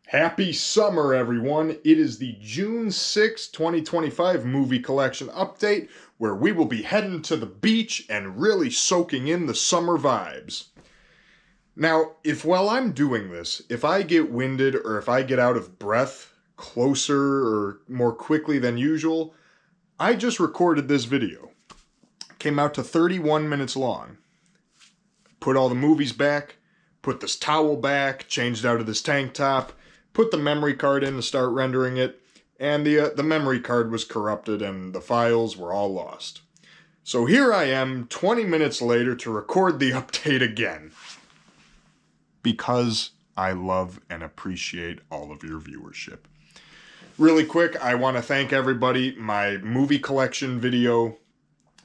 Happy summer, everyone. It is the June 6, 2025 movie collection update where we will be heading to the beach and really soaking in the summer vibes. Now, if while I'm doing this, if I get winded or if I get out of breath closer or more quickly than usual, I just recorded this video. It came out to 31 minutes long. Put all the movies back, put this towel back, changed out of this tank top, put the memory card in to start rendering it, and the memory card was corrupted and the files were all lost. So here I am 20 minutes later to record the update again. Because I love and appreciate all of your viewership. Really quick, I want to thank everybody. My movie collection video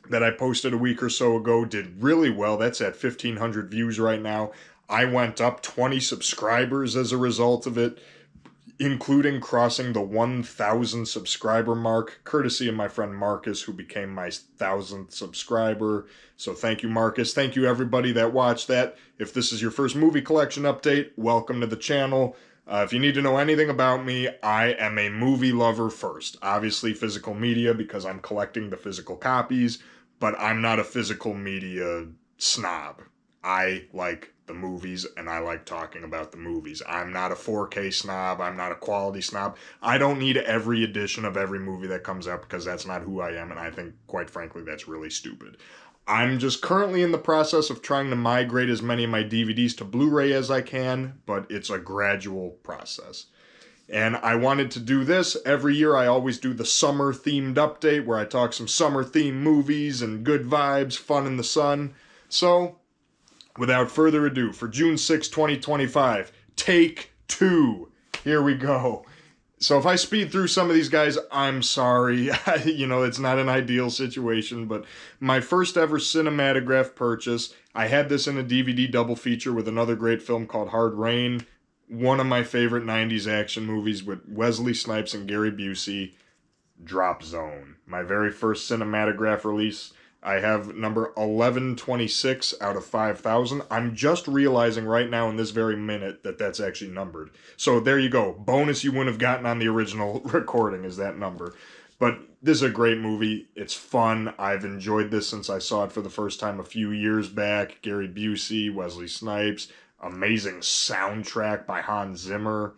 that I posted a week or so ago did really well. That's at 1,500 views right now. I went up 20 subscribers as a result of it, including crossing the 1,000 subscriber mark, courtesy of my friend Marcus, who became my 1,000th subscriber. So thank you, Marcus. Thank you, everybody that watched that. If this is your first movie collection update, welcome to the channel. If you need to know anything about me, I am a movie lover first. Obviously physical media because I'm collecting the physical copies, but I'm not a physical media snob. I like the movies and I like talking about the movies. I'm not a 4K snob. I'm not a quality snob. I don't need every edition of every movie that comes out because that's not who I am, and I think, quite frankly, that's really stupid. I'm just currently in the process of trying to migrate as many of my DVDs to Blu-ray as I can, but it's a gradual process. And I wanted to do this. Every year I always do the summer-themed update where I talk some summer-themed movies and good vibes, fun in the sun. So, without further ado, for June 6, 2025, take 2. Here we go. So if I speed through some of these guys, I'm sorry. You know, it's not an ideal situation, but my first ever cinematograph purchase, I had this in a DVD double feature with another great film called Hard Rain, one of my favorite 90s action movies with Wesley Snipes and Gary Busey, Drop Zone. My very first cinematograph release. I have number 1126 out of 5,000. I'm just realizing right now in this very minute that that's actually numbered. So there you go. Bonus you wouldn't have gotten on the original recording is that number. But this is a great movie. It's fun. I've enjoyed this since I saw it for the first time a few years back. Gary Busey, Wesley Snipes, amazing soundtrack by Hans Zimmer.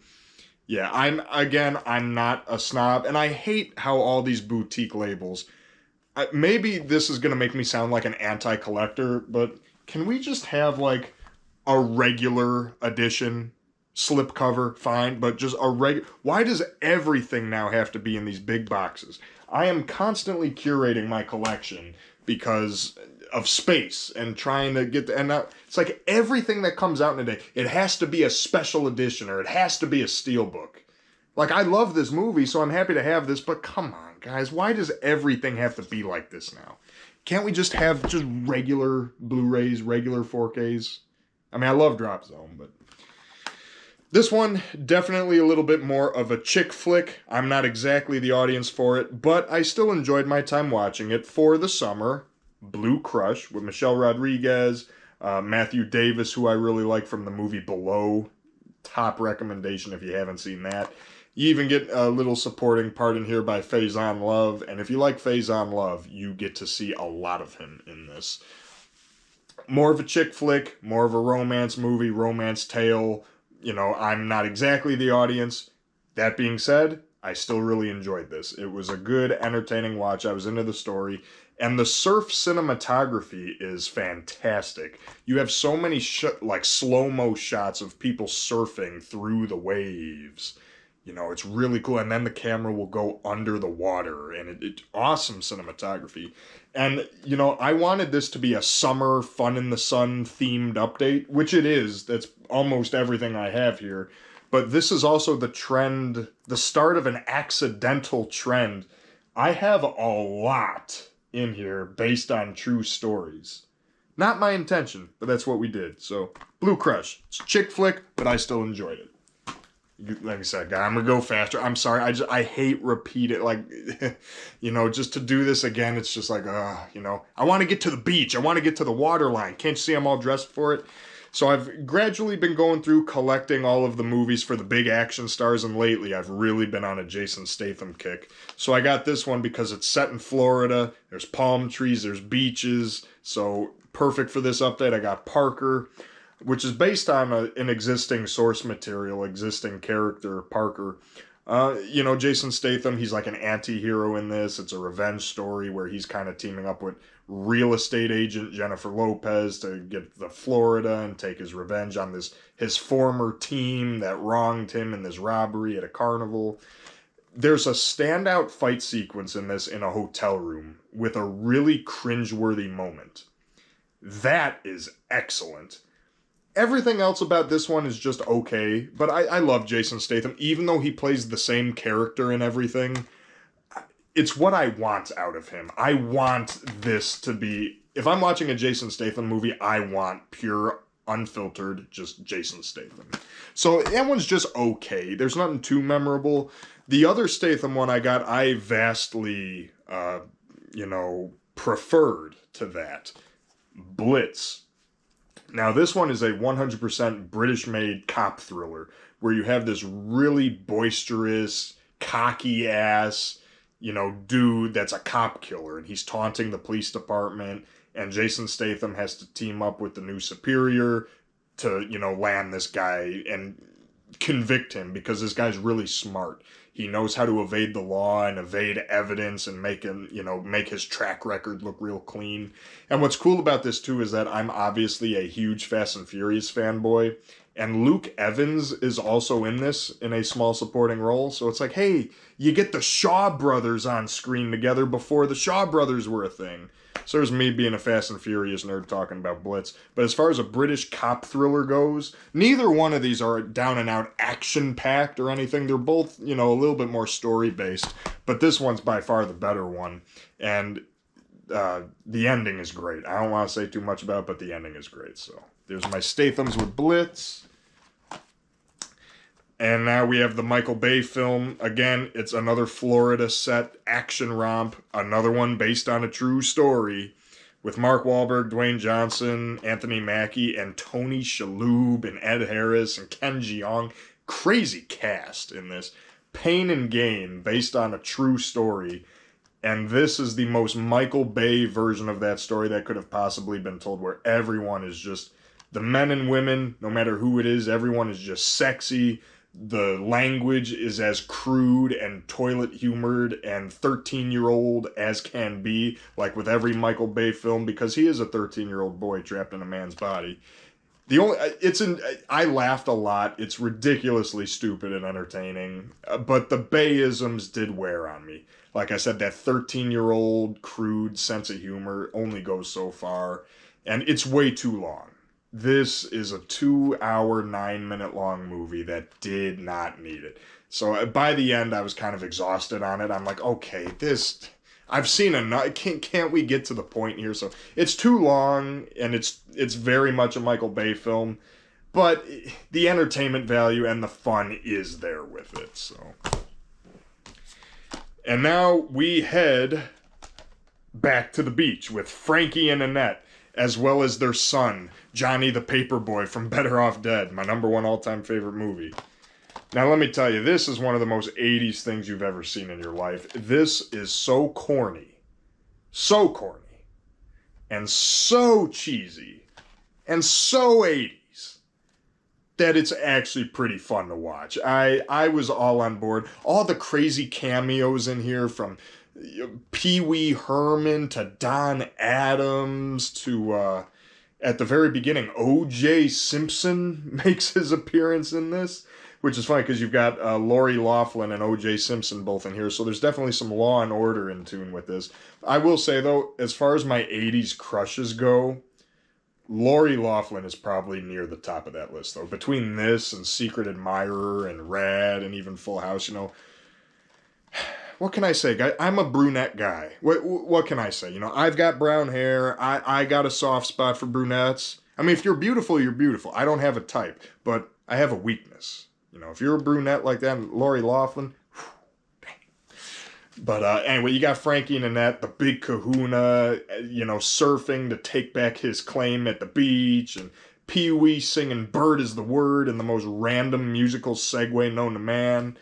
Yeah, I'm not a snob, and I hate how all these boutique labels... maybe this is going to make me sound like an anti-collector, but can we just have, like, a regular edition slipcover? Fine, but just a why does everything now have to be in these big boxes? I am constantly curating my collection because of space and trying to get it's like everything that comes out in a day, it has to be a special edition or it has to be a steelbook. Like, I love this movie, so I'm happy to have this, but come on, guys. Why does everything have to be like this now? Can't we just have just regular Blu-rays, regular 4Ks? I mean, I love Drop Zone, but... this one, definitely a little bit more of a chick flick. I'm not exactly the audience for it, but I still enjoyed my time watching it for the summer. Blue Crush with Michelle Rodriguez, Matthew Davis, who I really like from the movie Below. Top recommendation if you haven't seen that. You even get a little supporting part in here by Faison Love, and if you like Faison Love, you get to see a lot of him in this. More of a chick flick, more of a romance movie, romance tale. You know, I'm not exactly the audience. That being said, I still really enjoyed this. It was a good, entertaining watch. I was into the story. And the surf cinematography is fantastic. You have so many like slow-mo shots of people surfing through the waves. You know, it's really cool. And then the camera will go under the water. And it's awesome cinematography. And, you know, I wanted this to be a summer fun in the sun themed update, which it is. That's almost everything I have here. But this is also the trend, the start of an accidental trend. I have a lot in here based on true stories. Not my intention, but that's what we did. So, Blue Crush. It's a chick flick, but I still enjoyed it. Like I said, guy, I'm gonna go faster. I'm sorry. I hate repeating. Like, you know, just to do this again, it's just like, you know, I want to get to the beach. I want to get to the water line. Can't you see I'm all dressed for it? So I've gradually been going through collecting all of the movies for the big action stars, and lately I've really been on a Jason Statham kick. So I got this one because it's set in Florida. There's palm trees, there's beaches, so perfect for this update. I got Parker, which is based on an existing source material, existing character, Parker. Jason Statham, he's like an anti-hero in this. It's a revenge story where he's kind of teaming up with real estate agent Jennifer Lopez to get to Florida and take his revenge on his former team that wronged him in this robbery at a carnival. There's a standout fight sequence in this in a hotel room with a really cringeworthy moment. That is excellent. Everything else about this one is just okay, but I love Jason Statham, even though he plays the same character in everything. It's what I want out of him. I want this to be... If I'm watching a Jason Statham movie, I want pure, unfiltered, just Jason Statham. So that one's just okay. There's nothing too memorable. The other Statham one I got, I vastly, preferred to that. Blitz. Now, this one is a 100% British-made cop thriller where you have this really boisterous, cocky-ass, dude that's a cop killer, and he's taunting the police department, and Jason Statham has to team up with the new superior to, land this guy and convict him because this guy's really smart. He knows how to evade the law and evade evidence and make his track record look real clean. And what's cool about this too is that I'm obviously a huge Fast and Furious fanboy, and Luke Evans is also in this in a small supporting role. So it's like, hey, you get the Shaw brothers on screen together before the Shaw brothers were a thing. So there's me being a Fast and Furious nerd talking about Blitz. But as far as a British cop thriller goes, neither one of these are down and out action-packed or anything. They're both, a little bit more story-based. But this one's by far the better one. And the ending is great. I don't want to say too much about it, but the ending is great. So there's my Stathams with Blitz. And now we have the Michael Bay film. Again, it's another Florida set action romp. Another one based on a true story. With Mark Wahlberg, Dwayne Johnson, Anthony Mackie, and Tony Shalhoub, and Ed Harris, and Ken Jeong. Crazy cast in this. Pain and Gain, based on a true story. And this is the most Michael Bay version of that story that could have possibly been told, where everyone is just... The men and women, no matter who it is, everyone is just sexy. The language is as crude and toilet humored and 13-year-old as can be, like with every Michael Bay film, because he is a 13-year-old boy trapped in a man's body. I laughed a lot. It's ridiculously stupid and entertaining, but the Bayisms did wear on me. Like I said, that 13-year-old crude sense of humor only goes so far, and it's way too long. This is a 2-hour, 9-minute long movie that did not need it. So by the end, I was kind of exhausted on it. I'm like, okay, I've seen enough. Can't we get to the point here? So it's too long, and it's very much a Michael Bay film, but the entertainment value and the fun is there with it. So, and now we head back to the beach with Frankie and Annette, as well as their son, Johnny the Paperboy from Better Off Dead, my #1 all-time favorite movie. Now, let me tell you, this is one of the most 80s things you've ever seen in your life. This is so corny, and so cheesy, and so 80s, that it's actually pretty fun to watch. I was all on board. All the crazy cameos in here, from Pee Wee Herman to Don Adams to, at the very beginning, O.J. Simpson makes his appearance in this, which is funny because you've got Lori Loughlin and O.J. Simpson both in here, so there's definitely some Law and Order in tune with this. I will say, though, as far as my 80s crushes go, Lori Loughlin is probably near the top of that list, though. Between this and Secret Admirer and Rad and even Full House, what can I say, guy? I'm a brunette guy. What can I say? I've got brown hair. I got a soft spot for brunettes. I mean, if you're beautiful, you're beautiful. I don't have a type, but I have a weakness. If you're a brunette like that, Lori Loughlin, but anyway, you got Frankie and Annette, the big kahuna, surfing to take back his claim at the beach, and Pee-wee singing Bird is the Word in the most random musical segue known to man.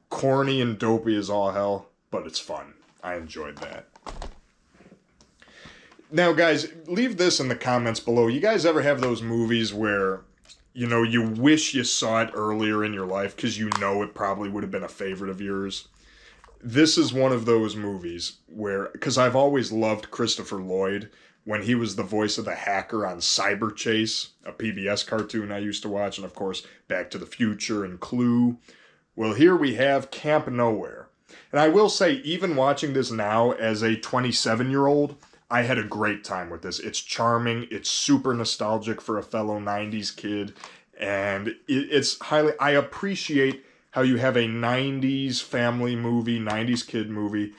Corny and dopey as all hell, but it's fun. I enjoyed that. Now, guys, leave this in the comments below. You guys ever have those movies where, you know, you wish you saw it earlier in your life because you know it probably would have been a favorite of yours? This is one of those movies where, because I've always loved Christopher Lloyd when he was the voice of the hacker on Cyber Chase, a PBS cartoon I used to watch, and of course, Back to the Future and Clue. Well, here we have Camp Nowhere. And I will say, even watching this now as a 27-year-old, I had a great time with this. It's charming. It's super nostalgic for a fellow 90s kid. And it's highly... I appreciate how you have a 90s family movie, 90s kid movie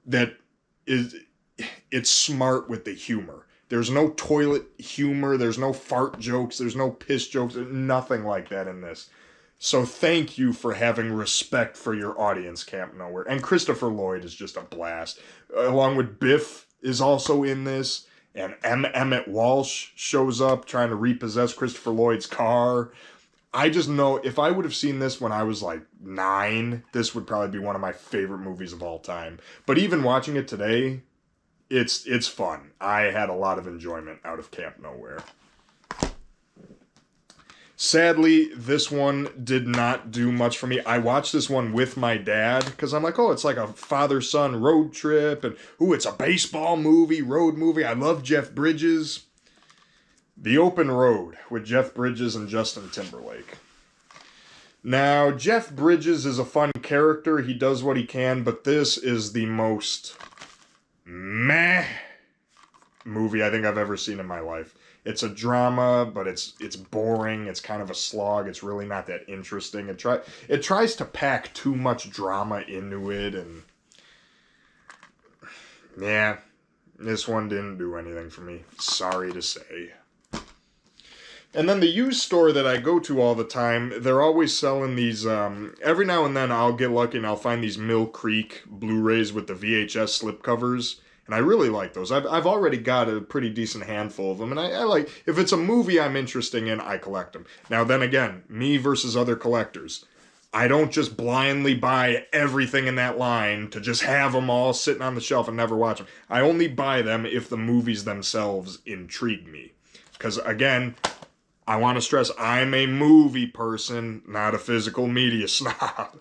that is... It's smart with the humor. There's no toilet humor. There's no fart jokes. There's no piss jokes. Nothing like that in this. So thank you for having respect for your audience, Camp Nowhere. And Christopher Lloyd is just a blast. Along with Biff is also in this. And Emmett Walsh shows up trying to repossess Christopher Lloyd's car. I just know if I would have seen this when I was like 9, this would probably be one of my favorite movies of all time. But even watching it today, it's fun. I had a lot of enjoyment out of Camp Nowhere. Sadly, this one did not do much for me. I watched this one with my dad because I'm like, oh, it's like a father-son road trip. And, ooh, it's a baseball movie, road movie. I love Jeff Bridges. The Open Road with Jeff Bridges and Justin Timberlake. Now, Jeff Bridges is a fun character. He does what he can, but this is the most meh movie I think I've ever seen in my life. It's a drama, but it's boring. It's kind of a slog. It's really not that interesting. It tries to pack too much drama into it, and yeah, this one didn't do anything for me. Sorry to say. And then the used store that I go to all the time, they're always selling these, every now and then I'll get lucky and I'll find these Mill Creek Blu-rays with the VHS slip covers. And I really like those. I've already got a pretty decent handful of them. And I like, if it's a movie I'm interested in, I collect them. Now then again, me versus other collectors. I don't just blindly buy everything in that line to just have them all sitting on the shelf and never watch them. I only buy them if the movies themselves intrigue me. Because again, I want to stress, I'm a movie person, not a physical media snob.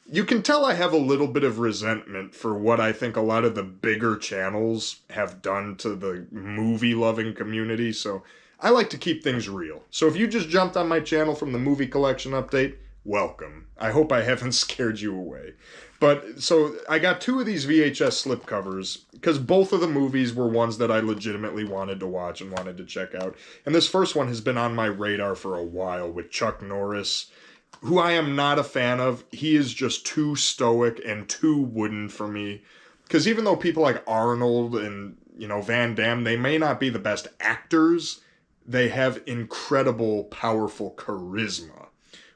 You can tell I have a little bit of resentment for what I think a lot of the bigger channels have done to the movie-loving community, so I like to keep things real. So if you just jumped on my channel from the movie collection update, welcome. I hope I haven't scared you away. But, so, I got 2 of these VHS slip covers, because both of the movies were ones that I legitimately wanted to watch and wanted to check out. And this first one has been on my radar for a while with Chuck Norris, who I am not a fan of. He is just too stoic and too wooden for me. Because even though people like Arnold and, you know, Van Damme, they may not be the best actors, they have incredible, powerful charisma.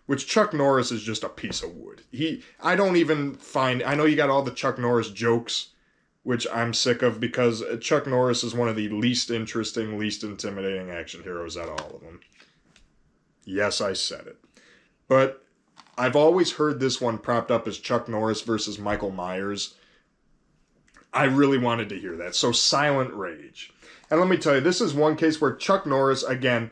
Which Chuck Norris is just a piece of wood. I don't even find... I know you got all the Chuck Norris jokes, which I'm sick of, because Chuck Norris is one of the least interesting, least intimidating action heroes out of all of them. Yes, I said it. But I've always heard this one propped up as Chuck Norris versus Michael Myers. I really wanted to hear that. So Silent Rage. And let me tell you, this is one case where Chuck Norris, again...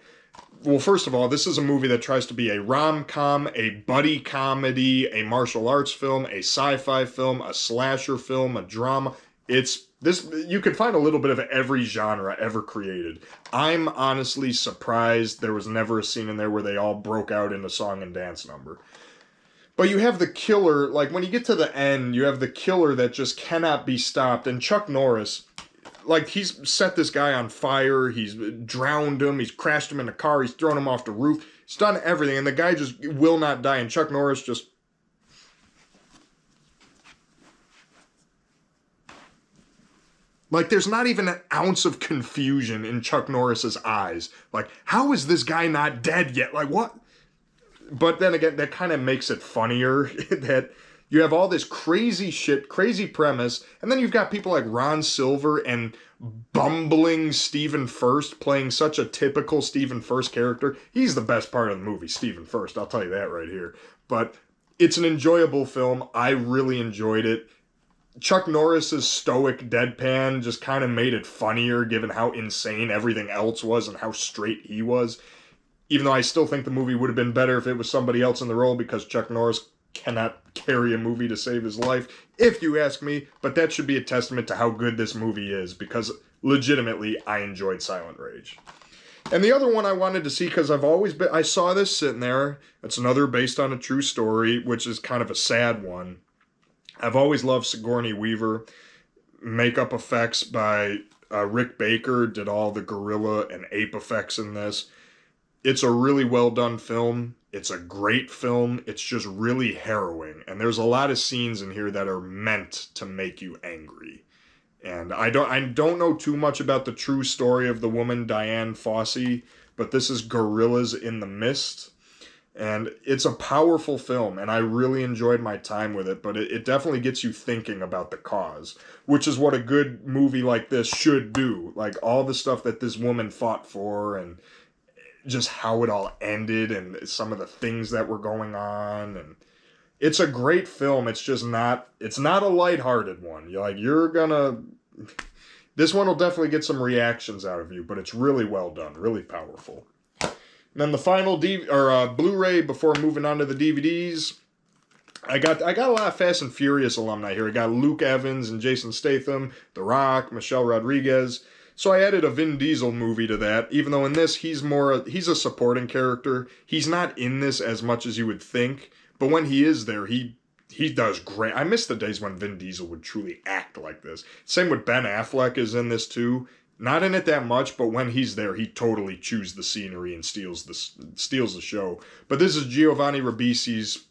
Well, first of all, this is a movie that tries to be a rom-com, a buddy comedy, a martial arts film, a sci-fi film, a slasher film, a drama. You could find a little bit of every genre ever created. I'm honestly surprised there was never a scene in there where they all broke out in a song and dance number. But you have the killer, like when you get to the end, you have the killer that just cannot be stopped. And Chuck Norris, like he's set this guy on fire, he's drowned him, he's crashed him in a car, he's thrown him off the roof, he's done everything, and the guy just will not die. And Chuck Norris just... Like, there's not even an ounce of confusion in Chuck Norris's eyes. Like, how is this guy not dead yet? Like, what? But then again, that kind of makes it funnier that You have all this crazy shit, crazy premise, and then you've got people like Ron Silver and bumbling Stephen Furst playing such a typical Stephen Furst character. He's the best part of the movie, Stephen Furst, I'll tell you that right here. But it's an enjoyable film. I really enjoyed it. Chuck Norris's stoic deadpan just kind of made it funnier given how insane everything else was and how straight he was. Even though I still think the movie would have been better if it was somebody else in the role, because Chuck Norris cannot carry a movie to save his life, if you ask me. But that should be a testament to how good this movie is, because legitimately I enjoyed Silent Rage. And the other one I wanted to see, because I saw this sitting there. It's another based on a true story, which is kind of a sad one. I've always loved Sigourney Weaver. Makeup effects by Rick Baker did all the gorilla and ape effects in this. It's a really well done film. It's a great film. It's just really harrowing. And there's a lot of scenes in here that are meant to make you angry. And I don't know too much about the true story of the woman Diane Fossey, but this is Gorillas in the Mist. And it's a powerful film, and I really enjoyed my time with it, but it definitely gets you thinking about the cause, which is what a good movie like this should do. Like, all the stuff that this woman fought for, and just how it all ended, and some of the things that were going on, and it's a great film. It's just not a lighthearted one. This one will definitely get some reactions out of you, but it's really well done, really powerful. And then the final Blu-ray before moving on to the DVDs, I got a lot of Fast and Furious alumni here. I got Luke Evans and Jason Statham, The Rock, Michelle Rodriguez. So I added a Vin Diesel movie to that, even though in this he's a supporting character. He's not in this as much as you would think, but when he is there, he does great. I miss the days when Vin Diesel would truly act like this. Same with Ben Affleck is in this too. Not in it that much, but when he's there, he totally chews the scenery and steals the show. But this is Giovanni Ribisi's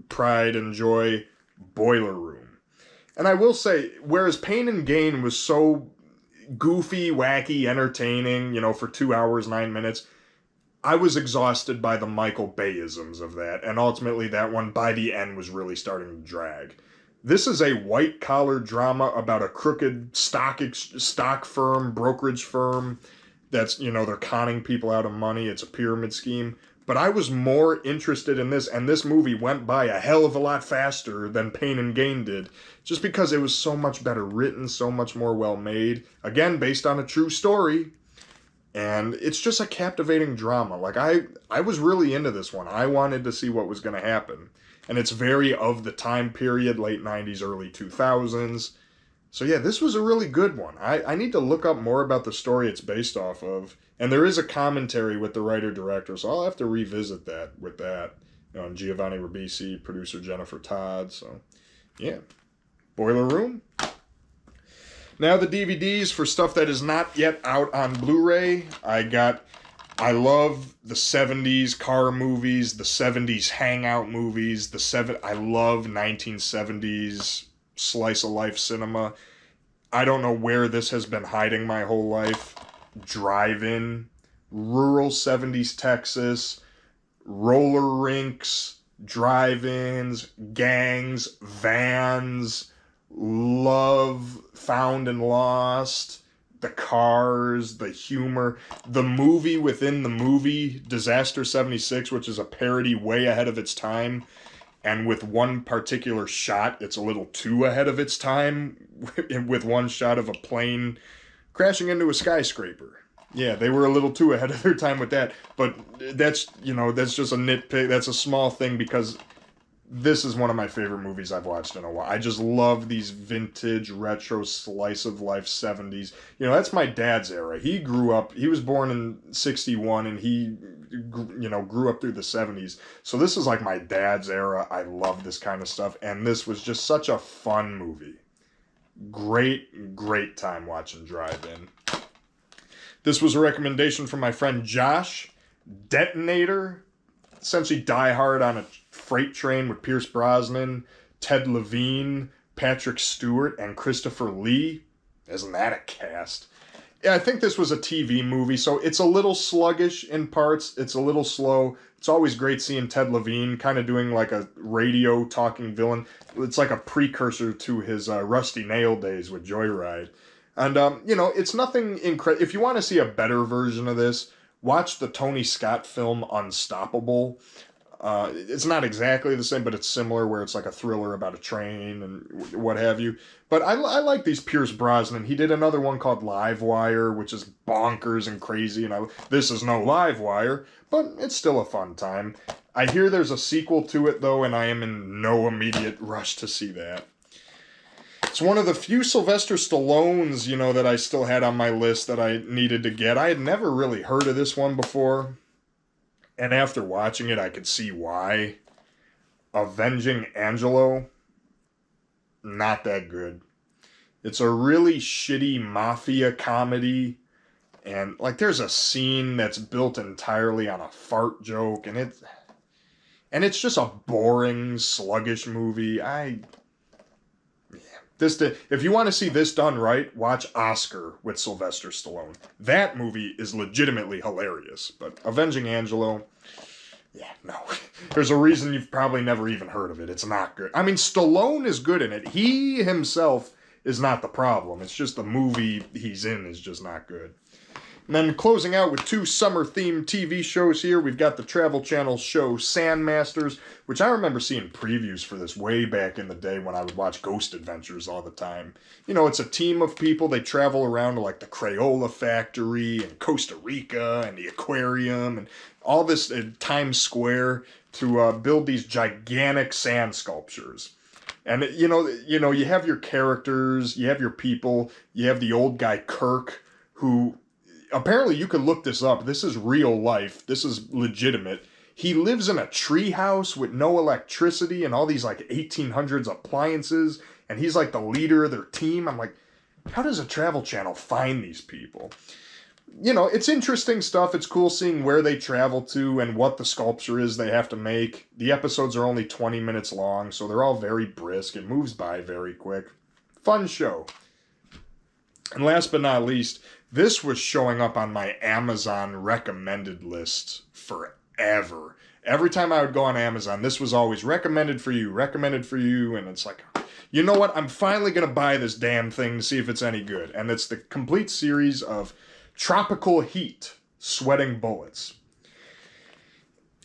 pride and joy, Boiler Room. And I will say, whereas Pain and Gain was so goofy, wacky, entertaining, for 2 hours, 9 minutes, I was exhausted by the Michael Bay-isms of that. And ultimately, that one, by the end, was really starting to drag. This is a white-collar drama about a crooked stock firm, brokerage firm that's, they're conning people out of money. It's a pyramid scheme. But I was more interested in this, and this movie went by a hell of a lot faster than Pain and Gain did, just because it was so much better written, so much more well-made. Again, based on a true story. And it's just a captivating drama. Like, I was really into this one. I wanted to see what was going to happen. And it's very of the time period, late 90s, early 2000s. So yeah, this was a really good one. I need to look up more about the story it's based off of. And there is a commentary with the writer-director, so I'll have to revisit that with that. Giovanni Ribisi, producer Jennifer Todd. So yeah, Boiler Room. Now the DVDs for stuff that is not yet out on Blu-ray. I love the 70s car movies, the 70s hangout movies, I love 1970s slice of life cinema. I don't know where this has been hiding my whole life. DriveIn, rural 70s Texas, roller rinks, drive-ins, gangs, vans, love, found and lost, the cars, the humor, the movie within the movie, Disaster 76, which is a parody way ahead of its time, and with one particular shot, it's a little too ahead of its time, with one shot of a plane crashing into a skyscraper. Yeah, they were a little too ahead of their time with that, but that's just a nitpick, that's a small thing, because this is one of my favorite movies I've watched in a while. I just love these vintage, retro, slice-of-life 70s. That's my dad's era. He was born in 61, and he, grew up through the 70s. So this is like my dad's era. I love this kind of stuff, and this was just such a fun movie. Great, great time watching Drive-In. This was a recommendation from my friend Josh. Detonator, essentially Die Hard on a freight train with Pierce Brosnan, Ted Levine, Patrick Stewart, and Christopher Lee. Isn't that a cast? Yeah, I think this was a TV movie, so it's a little sluggish in parts. It's a little slow. It's always great seeing Ted Levine kind of doing like a radio talking villain. It's like a precursor to his Rusty Nail days with Joyride. And, it's nothing incredible. If you want to see a better version of this, watch the Tony Scott film Unstoppable. It's not exactly the same, but it's similar, where it's like a thriller about a train and what have you. But I like these Pierce Brosnan. He did another one called Live Wire, which is bonkers and crazy. And this is no Live Wire, but it's still a fun time. I hear there's a sequel to it, though, and I am in no immediate rush to see that. It's one of the few Sylvester Stallones, that I still had on my list that I needed to get. I had never really heard of this one before. And after watching it, I could see why. Avenging Angelo, not that good. It's a really shitty mafia comedy. And, there's a scene that's built entirely on a fart joke. And it's just a boring, sluggish movie. If you want to see this done right, watch Oscar with Sylvester Stallone. That movie is legitimately hilarious. But Avenging Angelo, no. There's a reason you've probably never even heard of it. It's not good. I mean, Stallone is good in it. He himself is not the problem. It's just the movie he's in is just not good. And then closing out with 2 summer-themed TV shows here, we've got the Travel Channel show Sandmasters, which I remember seeing previews for this way back in the day when I would watch Ghost Adventures all the time. It's a team of people. They travel around to, the Crayola factory and Costa Rica and the aquarium and all this Times Square to build these gigantic sand sculptures. And, you have your characters, you have your people, you have the old guy Kirk, who... Apparently, you can look this up. This is real life. This is legitimate. He lives in a tree house with no electricity and all these 1800s appliances, and he's the leader of their team. I'm like, how does a Travel Channel find these people? It's interesting stuff. It's cool seeing where they travel to and what the sculpture is they have to make. The episodes are only 20 minutes long, so they're all very brisk. It moves by very quick. Fun show. And last but not least, this was showing up on my Amazon recommended list forever. Every time I would go on Amazon, this was always recommended for you, and it's like, you know what? I'm finally going to buy this damn thing to see if it's any good. And it's the complete series of Tropical Heat, Sweating Bullets.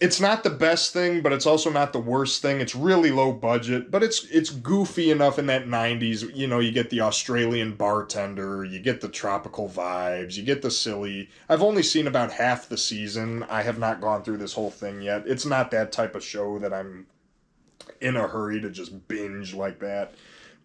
It's not the best thing, but it's also not the worst thing. It's really low budget, but it's goofy enough in that 90s. You get the Australian bartender, you get the tropical vibes, you get the silly. I've only seen about half the season. I have not gone through this whole thing yet. It's not that type of show that I'm in a hurry to just binge like that.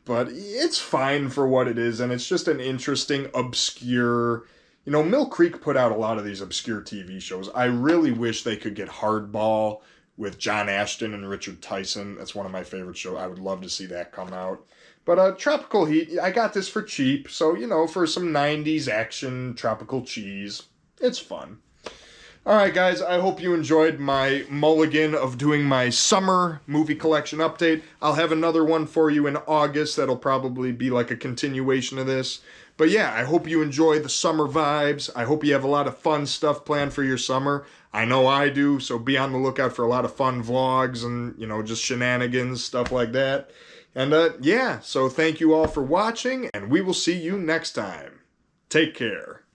But it's fine for what it is, and it's just an interesting, obscure... Mill Creek put out a lot of these obscure TV shows. I really wish they could get Hardball with John Ashton and Richard Tyson. That's one of my favorite shows. I would love to see that come out. But Tropical Heat, I got this for cheap. So, for some 90s action, tropical cheese, it's fun. All right, guys, I hope you enjoyed my mulligan of doing my summer movie collection update. I'll have another one for you in August that'll probably be like a continuation of this. But yeah, I hope you enjoy the summer vibes. I hope you have a lot of fun stuff planned for your summer. I know I do, so be on the lookout for a lot of fun vlogs and, just shenanigans, stuff like that. And yeah, so thank you all for watching, and we will see you next time. Take care.